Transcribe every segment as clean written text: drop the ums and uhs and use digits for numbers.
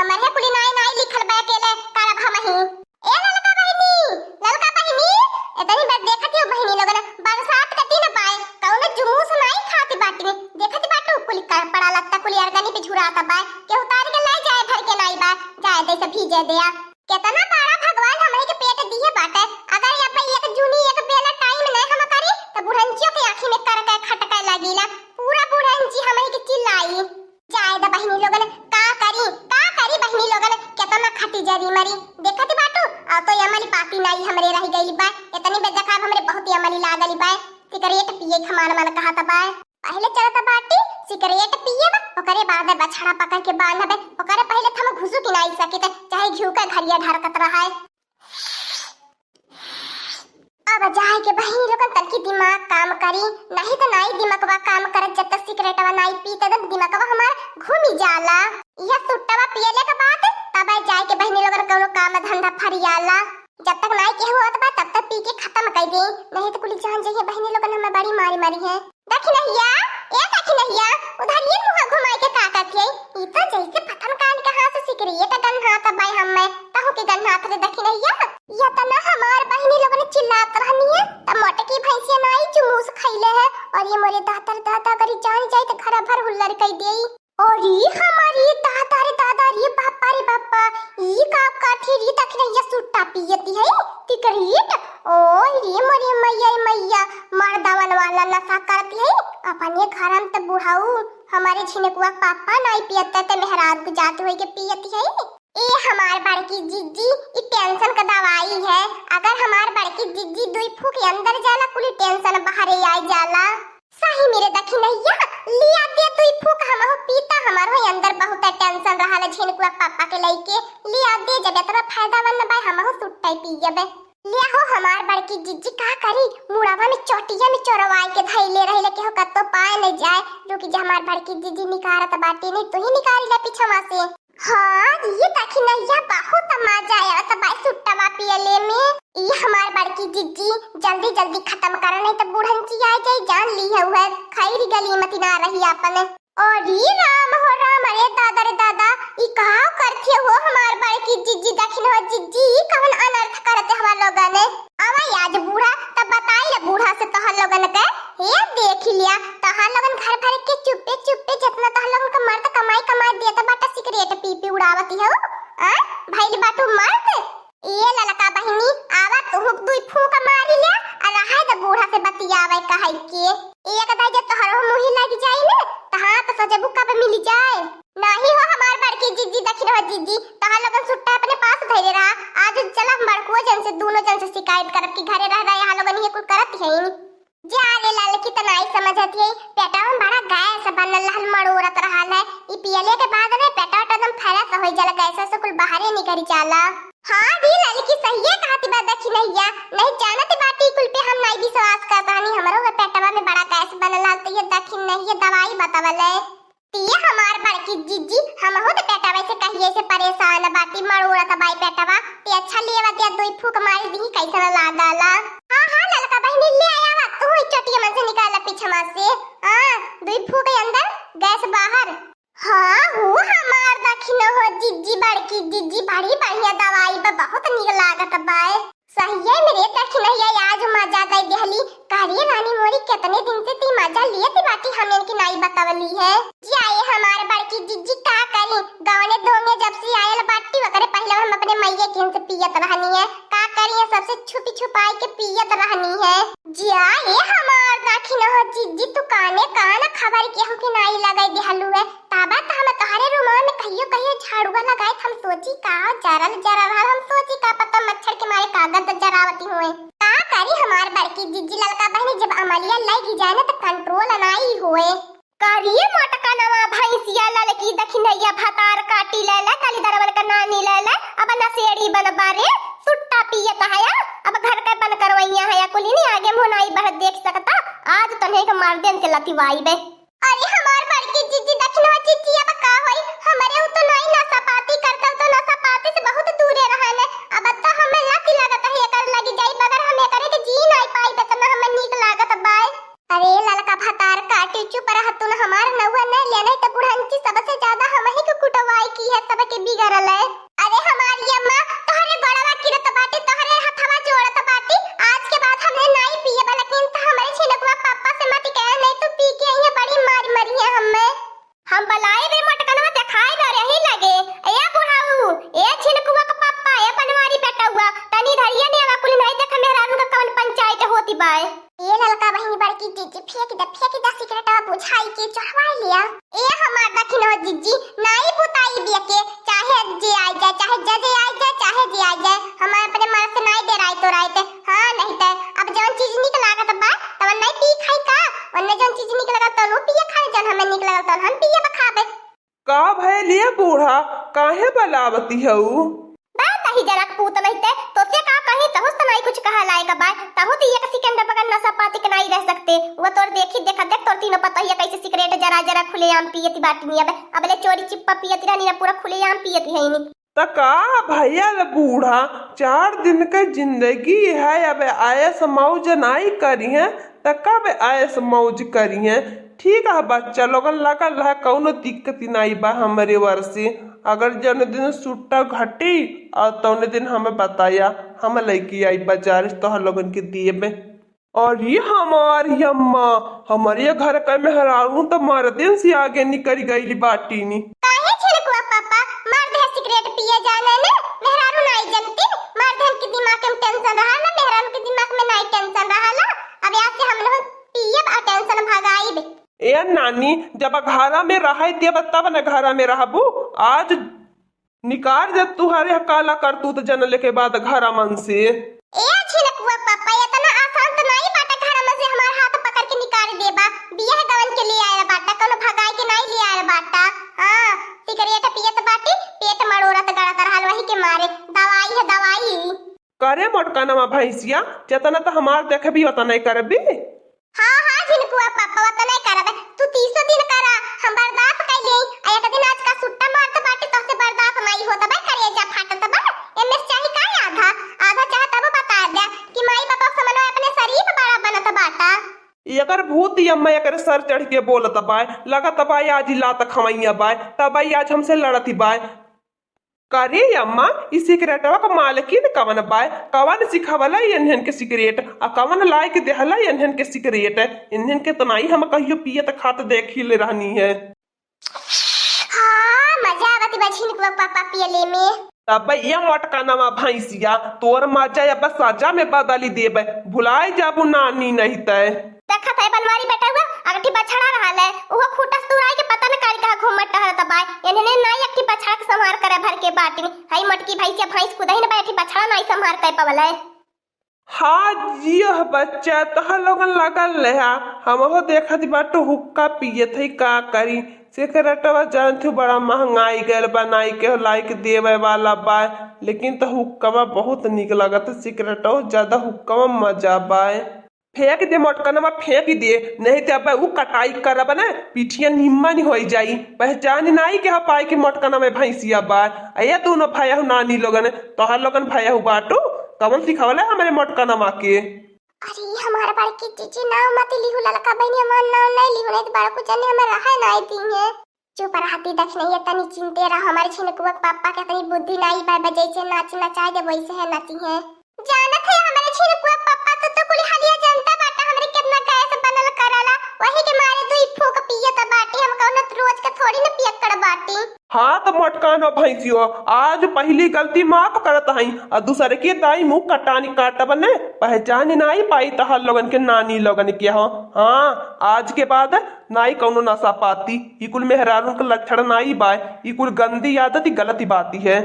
हमर है कुली नाई नाई लिखल बा अकेले काला भमही। ए ललका बहिनी एतनी बार देखती हो बहिनी लोगन बरसात कती न पाए कौनो जुमूस नाई खाती बाटी देखती बाटू कुली का पड़ा लगता कुली अरगनी पे झुराता बा के उतार के लाई जाए भर के नाई बा जाए दे से भीजे दिया केतना बड़ा भगवान हमरे के पेट दिए बाटे। अगर या पे एक जूनी एक बेला टाइम नहीं हम करी त बुढ़ंचियों के आंखी में कर के खटका लागीला पूरा बुढ़ंची हमरे के चिल्लाई जाए द बहिनी लोगन का करी बहिनी लोगन केतना खटी जरी मरी देखती बाटू आ तो यमली पाती नाई हमरे रह गईली बा इतनी बेदखा हमरे बहुत यमली लागली बा सिगरेट पिए खमान मन कहता बा पहले चलता बाटी सिगरेट पिए ओकरे बाद बछड़ा पकड़ के बांधबे ओकरे पहले थम घुसु की नाई सके त चाहे घिउ का घरिया ढरकत रहाए। अब जाए के बहिनी लोगन तनकी दिमाग काम करी नहीं तो नाई दिमागवा काम करत जब तक सिगरेटवा नाई पी त दिमागवा हमार घूमी जाला यह सुट्टावा पियले के बाद तब जाए के बहिनी लोगन कोनो काम धंधा फरियाला जब तक नाई के होत बा तब तक पी के खत्म कर दे नहीं तो कुली जान जाइए बहिनी लोगन हमें बड़ी मारी मारी है। देखी नहिया उधर ये मुंह घुमाई के काका थे ई तो जैसे प्रथम कान के हाथ से सिगरेट गन हाथ बाई हमें तहु के गन हाथ रे देखी नहिया या तना हमार बहिनी लोगन चिल्लात रहनी है त मोटे की भैंसिया नाई चुमूस खइले है और ये मोरे दादा करी जान जाए त घर भर हुल्लर कई देई और ये हमारी दादा रे बापा ई का ठीरी देखी नहिया सुट्टा पियती है सिगरेट ओए रे मोरे मैया मर्दावन वाला नशा करती है अपने घर में तो बुढ़ाऊ हमारे छिनकुआ पापा नाई पियता ते मेहराब को जाते हुए के पियती है। ए हमार बड़की जीजी ई टेंशन का दवाई है अगर हमार बड़की जीजी दुई फूक अंदर जाला पूरी टेंशन बाहर आ जाला सही मेरे दखी नैया लिया दे दुई फूक हम हो पीता हमार हो अंदर बहुत टेंशन रहल छिनकुआ पापा के लइके लिया दे जब इतना फायदा वन बा हम हो सुट्टा पी जबे लिया हो हमार बड़की जिज्जी का करी मुड़ावा में चोटिया में चोरवाई के धइले रहिले के हो कत्तो पाए न जाए जो कि हमार बड़की जिज्जी निकारत बाटी नहीं तो ही निकाली ले पीछवा से। हां ये देखी नैया बहुत मजा आया त बाई सुट्टावा पियले में ई हमार बड़की जिज्जी जल्दी खत्म कर नहीं तो बुढ़ंची आ जाए जान ली है वह खैरी गली मत ना रही अपन और ये राम हो राम अरे दादा ई कहां करथे हो हमार बड़की जिज्जी देखिन हो जिज्जी कौन अनर्थ करते हमार लोगन ने आवा आज बूढ़ा तब बताई ले बूढ़ा से तहल लोगन के ये देख लिया तहल लोगन घर भर के चुप्पे जितना तहल लोगन का मर्द कमाई देता बाटा सिगरेट पी उड़ावती हो आ भाई बाटू मर्द ये ललका बहिनी आवा तू दुई फूक मारी ले आ रहा है बूढ़ा से बतियावे कहे के एक दाई जे तोहरो मुही लग जाई ने तहां तो सजे बुक्का पे मिल जाए नहीं हो हमार बड़की जीजी देखी रहो जीजी तहां लोगन सुट्टा अपने पास धइले रहा आज चल हम बड़को जन से दोनों जन से शिकायत करब कि घरे रह रहा यहां लोगन ये कुछ करत है जे आले लाल की तनाई समझती है पेटा में बड़ा गैस बनल रहल मड़ोरत रहल है ई पियले के बाद ने पेटा एकदम फैलत हो जाला गैस से कुल बाहर निकल जाला। हां दी लड़की सही है कहती बात देखी नैया नहीं जानत बाटी कुल पे हम नहीं विश्वास करता नहीं हमरो के पेटवा में बड़ा गैस बनल रहल त ये देखी नहीं ये दवाई बतावले ये हमार बड़की जीजी हम हो तो पेटवा से कहिए से परेशान बाटी मड़ोरत बाई पेटवा ते अच्छा लेवा दे दुई फूक मारी दी कैसा लागला। हां ललका बहिनी ले आया तू ही चटिया में से निकाल पीछवा से हां दुई फूक अंदर गैस बाहर। हां वो हमार दखिन हो जिज्जी बड़की जिज्जी बड़ी बढ़िया दवाई बा बहुत निक लागत बाए सही है मेरे दखिन है आज मजा दे देहली कारिए रानी मोरी कितने दिन से ती मजा लिए थी बाटी हमें की नाई बतावली है जी आए हमारे बड़की जिज्जी का करी गावने धोमे जब से आयल बाटी वकरे पहले हम अपने मैया के से पियत रहनी है का करिए सबसे छुपी छुपाई के पियत रहनी है जी आए हमार दखिन हो जिज्जी तू काने कान खबर के हो कि नाई लगाई देहलू है ताबा त हम तोहरे रूम में कहियो झाड़ूवा लगाए हम सोची का जरल हम सोची का पता मच्छर के मारे कागज जरावती हुए का करी हमार बड़की जिज्जी ललका बहनी जब अमलिया लगी जाए ना तो कंट्रोल नहीं हुए करिए मोटका नवा भैंसिया ललकी दखिनैया भतार काटी ले ले काली दरवल का नानी ले ले अब नसेड़ी बनबारे सुट्टा पियत है अब घर के बन करवैया है कुली नहीं आगे मुनाई बढ़ देख सकता आज तन्हे के मार देन के लतीवाई बे अरे हमार बड़की जिज्जी दखिनवा जिज्जी अब का होई हमरे उ तो नहीं नशा पाती करता तो नशा पाती से बहुत दूर रहले अब त हमें लती लागत है एकर लगी जाई मगर हम एकरे के जी नहीं पाई त ना हमें नीक लागत बाय। अरे ललका भतार काटी चुप रह तू हमार नौवा नहीं लेने त बुढ़ंची सबसे ज्यादा हम ही के कुटवाई की है सबके बिगड़ल है। अरे हमारी अम्मा तोहरे गड़वा गिरत बाटे, तोहरे हथवा जोड़त बाटे। आज के बाद हमने नहीं पिए वाला, लेकिन तो हमारे छिलकुआ पापा से मत कह, नहीं तो पी के यही बड़ी मारी मरी है हमें। हम बलाए बे मटकनवा दिखाई न रही लगे। ए बुढ़ाऊ, ए छिलकुआ का पापा, ए बनवारी बेटा हुआ तनी धरिया ने आवा कुल नहीं देख मेहरारू का कौन पंचायत होती बाय। ए ललका बहिनी बड़की जीजी फेंक दे सिगरेटवा बुझाई के चढ़वा लिया। ए हमार दखिनो जीजी नहीं बुताई बिया के, चाहे जे आ जाए, चाहे जजे आ जाए, चाहे जे आ जाए, हम अपने मन से नहीं दे राय तो रायते। हां नहीं त अब जौन चीज निक लागत बा तवन नहीं पी खाई का, वन्ने जौन चीज निक लागत तो पिए खाए, जौन हमें निक लागत तो हम पिए बखाबे। का भैलिए बूढ़ा काहे बलावती हऊ? बात ही जरा पूत रहते तो से का कहीं तहुस त नहीं कुछ कहा लाएगा बा, तहु तो एक सेकंड बगैर नशा पाती के नहीं रह सकते। वो तोर देखी देखा देख तोर तीनों पता ही कैसे सिगरेट जरा जरा खुलेआम पियती बाटी नहीं। अब ले चोरी चिप्पा पियती रहनी ना, पूरा खुलेआम पियती है नहीं। तका भैया बूढ़ा 4 दिन के जिंदगी है, अब आयस मौज नहीं करी है तका बे आयस मौज करी है। ठीक है बच्चा लोगन लगल है, कौनो दिक्कत नहीं बा हमारे वर्षी। अगर जन दिन सुट्टा घटी और तौने दिन हमें बताया, हम लेके आई बाजार तो लोगन के दिए में। और ये हमारी अम्मा हमारे घर का मेहरारू तो मार दिन से आगे निकल गई बाटी नी। काहे छिलकुआ पापा मर्द है सिगरेट पिए जाने ने, मेहरारू नहीं जानती। मर्द के दिमाग में टेंशन रहा ना, मेहरारू के दिमाग में नहीं टेंशन रहा ना। अब यहाँ से हम लोग पिए और टेंशन भगाई बे। ए नानी जब घरा में रहा तब न घरा में रहबू, आज निकाल दे तुहरे काला करतूत जनले के बाद घरा मन से। ए छिलकुआ पापा इतना आसान तो नहीं बाटा, घर में से हमार हाथ पकड़ के निकाल देबा। बियाह गवन के लिए आया बाटा, कोनो भगाई के नहीं ले आया बाटा। हां सिगरेट पियत बाटी, पेट मरोड़त गड़त रहल, वही के मारे दवाई है दवाई। करे मोटकाना भैंसिया जितना तो हमार देखबी उतना नहीं करबी। हां छिलकुआ पापा उतना नहीं करबे, तू 30 दिन करा, हम बर्दाश्त कर ले। एक दिन आज का सुट्टा मारत बाटी तो से बर्दाश्त नहीं होता बे, करेजा फाटत बा। एमएस चाही का आधा आधा चाहे तब बता दे कि माई बाबा समनो अपने शरीर बड़ा बनत बाटा। एकर भूत अम्मा एकर सर चढ़ के बोलत बाय, लगत बाय आज लात खमैया बाय, तब आज हमसे लड़ती बाय। करे अम्मा इस सिगरेटवा का मालकिन कवन बाय, कवन सिखावला इन्हन के सिगरेट आ कवन लाए के देहला इन्हन के सिगरेट। इन्हन के तनाई हम कहियो पियत खात देखी ले रहनी है। हां मजा आवती बा छिलकुआ पापा पियले में। तब ये मोटकाना भैंसिया तोर मजा अब सजा में बदली देबे, भुलाए जाबू नानी नहीं तय। देखत है बनवारी बेटा हुआ अगठी बछड़ा रहल है, ओहो खूटा तुराई के पता न काई कहां घूमत रहत बा। इन्हने नाई एकठी बछड़ा के संभार करे भर के बाटी, हई मटकी भैंसिया भैंस खुदही न बैठी बछड़ा नाई संभार कर पावले। हाँ जियो बच्चा तह लोगन लगल रहा, हमहो देखत बाटो हुक्का पियत है का करी। सिगरेटवा जानथु बड़ा महंगाई गल बनाई के लाइक देवे वाला बा, लेकिन तो हुक्का बहुत निक लगत। सिगरेटवा ज्यादा हुक्का मजा बाय। फेंक दे मोटकनवा फेंक दे, नहीं तो अब उ कटाई करब ना पीठिया निम्मन हो जाई। पहचान नहीं के पाए के मोटकना में भैंसिया बा। ये दोनों भाई नानी लोगन तोहर लोगन भाई बाटू कवन सिखावला हमारे मोटकनवा के। अरे हमारा बड़की जीजी नाव मत लिहु ललका बहनी, हमार नाव नहीं लिहु, नहीं तो बड़ा कुछ ने हमें रहा नहीं दी है। चुप रहती दख नहीं है, तनी चिंते रहा। हमारे छिलकुआ पापा के तनी बुद्धि नहीं बा, जैसे नाचना चाहे दे वैसे है नाची है। जानत है हमारे छिलकुआ पापा तो कुल हलिया जनता बाटा हमरे कितना गैस बनल करला, वही के मारे दुई फूक पियत बाटी। हम कौन रोज के थोड़ी न पियत कर बाटी। हाँ तो मोटकाना भैंसियो आज पहली गलती माफ करत हई और दूसरे के दाई मुंह कटानी काटब ने पहचान नहीं पाई तहर लोगन के नानी लोगन के हो। हाँ आज के बाद नाई कौनो नशा पाती, ई कुल मेहरारू के लक्षण नहीं बाय, ई कुल गंदी आदत गलती बाती है।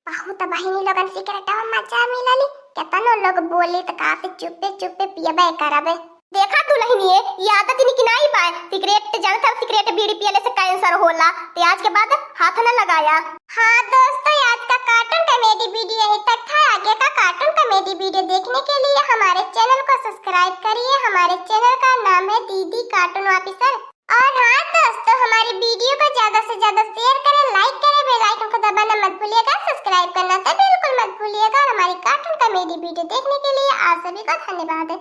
बहुत बहिनी लोगन सिगरेटवा मजा मिलली, केतनो लोग बोली त का से चुपे चुपे पियबे करबे। देखा तू नहीं है ये आदत इनकी नहीं पाए, सिगरेट जानता सिगरेट बीड़ी पियले से कैंसर होला, ते आज के बाद हाथ न लगाया। हाँ दोस्तों आज का कार्टून कॉमेडी वीडियो यही तक था। आगे का कार्टून कॉमेडी वीडियो देखने के लिए हमारे चैनल को सब्सक्राइब करिए। हमारे चैनल का नाम है दीदी कार्टून ऑफिसर। और हाँ दोस्तों हमारी वीडियो को ज्यादा से ज्यादा शेयर करें, लाइक करें, बेल आइकन को दबाना मत भूलिएगा, सब्सक्राइब करना तो बिल्कुल मत भूलिएगा। और हमारी कार्टून कॉमेडी वीडियो देखने के लिए आप सभी को धन्यवाद।